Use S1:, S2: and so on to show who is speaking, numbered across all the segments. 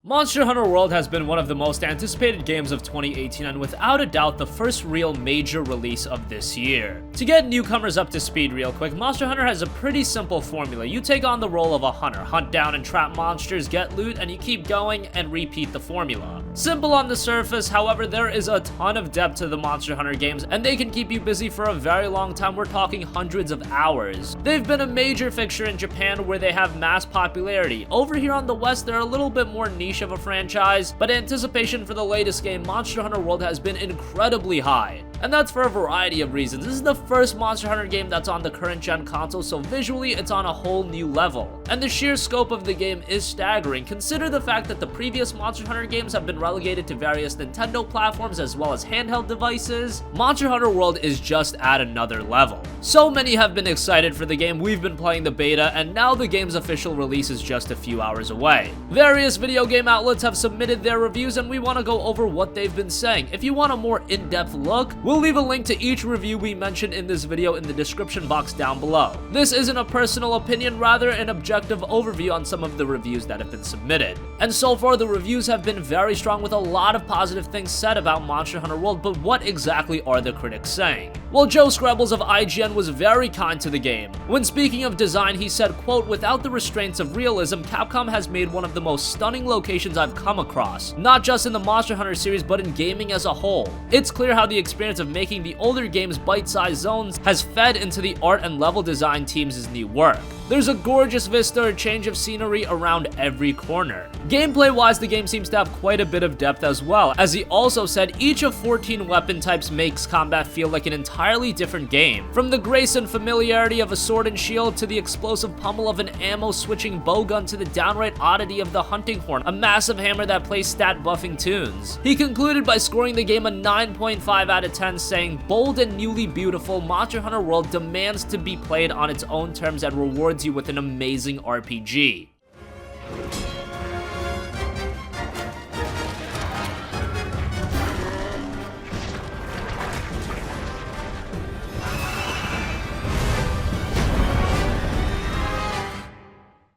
S1: Monster Hunter World has been one of the most anticipated games of 2018 and without a doubt the first real major release of this year. To get newcomers up to speed real quick, Monster Hunter has a pretty simple formula. You take on the role of a hunter, hunt down and trap monsters, get loot, and you keep going and repeat the formula. Simple on the surface, however, there is a ton of depth to the Monster Hunter games and they can keep you busy for a very long time. We're talking hundreds of hours. They've been a major fixture in Japan where they have mass popularity. Over here on the West, they're a little bit more niche of a franchise, but anticipation for the latest game, Monster Hunter World, has been incredibly high. And that's for a variety of reasons. This is the first Monster Hunter game that's on the current gen console, so visually it's on a whole new level. And the sheer scope of the game is staggering. Consider the fact that the previous Monster Hunter games have been relegated to various Nintendo platforms as well as handheld devices. Monster Hunter World is just at another level. So many have been excited for the game, we've been playing the beta, and now the game's official release is just a few hours away. Various video game outlets have submitted their reviews and we want to go over what they've been saying. If you want a more in-depth look, we'll leave a link to each review we mentioned in this video in the description box down below. This isn't a personal opinion, rather an objective overview on some of the reviews that have been submitted. And so far the reviews have been very strong with a lot of positive things said about Monster Hunter World, but what exactly are the critics saying? Well, Joe Screbbles of IGN was very kind to the game. When speaking of design, he said, quote, "Without the restraints of realism, Capcom has made one of the most stunning locations I've come across, not just in the Monster Hunter series, but in gaming as a whole. It's clear how the experience of making the older games bite-sized zones has fed into the art and level design teams' new work. There's a gorgeous vista or change of scenery around every corner. Gameplay-wise, the game seems to have quite a bit of depth as well. As he also said, each of 14 weapon types makes combat feel like an entirely different game. From the grace and familiarity of a sword and shield to the explosive pummel of an ammo-switching bowgun to the downright oddity of the hunting horn, a massive hammer that plays stat-buffing tunes." He concluded by scoring the game a 9.5 out of 10, saying, "Bold and newly beautiful, Monster Hunter World demands to be played on its own terms and rewards you with an amazing RPG."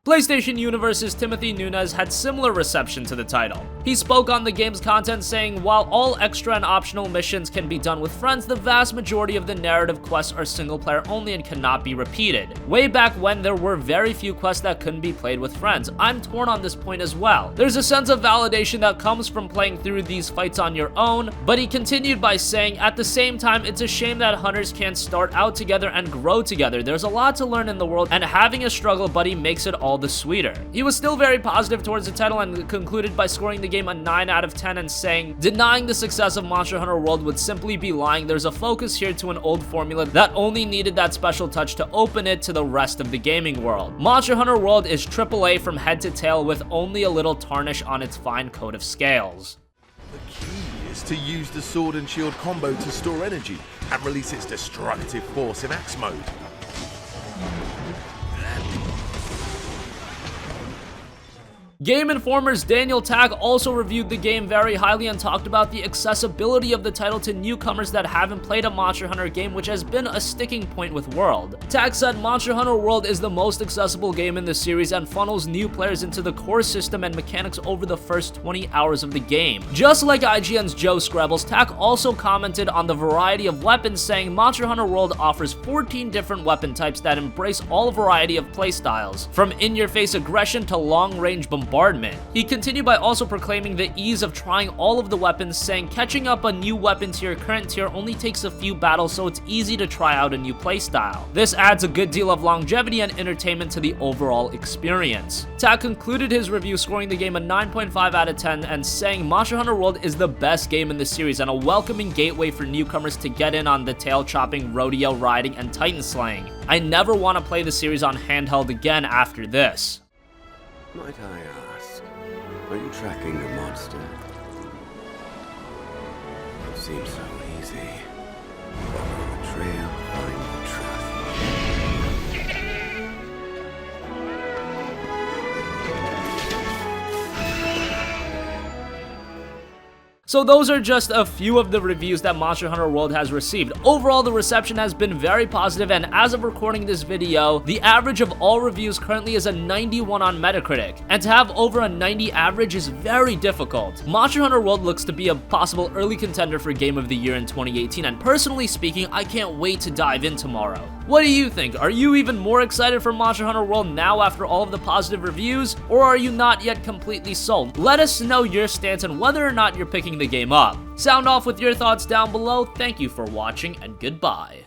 S1: PlayStation Universe's Timothy Nunes had similar reception to the title. He spoke on the game's content saying, "While all extra and optional missions can be done with friends, the vast majority of the narrative quests are single player only and cannot be repeated. Way back when, there were very few quests that couldn't be played with friends. I'm torn on this point as well. There's a sense of validation that comes from playing through these fights on your own," but he continued by saying, "At the same time, it's a shame that hunters can't start out together and grow together. There's a lot to learn in the world, and having a struggle buddy makes it all the sweeter." He was still very positive towards the title and concluded by scoring the game a 9 out of 10 and saying, "Denying the success of Monster Hunter World would simply be lying. There's a focus here to an old formula that only needed that special touch to open it to the rest of the gaming world. Monster Hunter World is AAA from head to tail with only a little tarnish on its fine coat of scales."
S2: The key is to use the sword and shield combo to store energy and release its destructive force in axe mode.
S1: Game Informer's Daniel Tag also reviewed the game very highly and talked about the accessibility of the title to newcomers that haven't played a Monster Hunter game, which has been a sticking point with World. Tag said Monster Hunter World is the most accessible game in the series and funnels new players into the core system and mechanics over the first 20 hours of the game. Just like IGN's Joe Screbbles, Tag also commented on the variety of weapons, saying Monster Hunter World offers 14 different weapon types that embrace all variety of playstyles, from in-your-face aggression to long-range bombardment. He continued by also proclaiming the ease of trying all of the weapons, saying catching up a new weapon to your current tier only takes a few battles, so it's easy to try out a new playstyle. This adds a good deal of longevity and entertainment to the overall experience. Tag concluded his review scoring the game a 9.5 out of 10 and saying Monster Hunter World is the best game in the series and a welcoming gateway for newcomers to get in on the tail chopping, rodeo riding, and titan slaying. I never want to play the series on handheld again after this.
S3: Might I ask, are you tracking the monster? It seems so easy. Follow the trail, find the truth.
S1: So those are just a few of the reviews that Monster Hunter World has received. Overall, the reception has been very positive, and as of recording this video, the average of all reviews currently is a 91 on Metacritic, and to have over a 90 average is very difficult. Monster Hunter World looks to be a possible early contender for Game of the Year in 2018, and personally speaking, I can't wait to dive in tomorrow. What do you think? Are you even more excited for Monster Hunter World now after all of the positive reviews, or are you not yet completely sold? Let us know your stance on whether or not you're picking the game up. Sound off with your thoughts down below. Thank you for watching, and goodbye.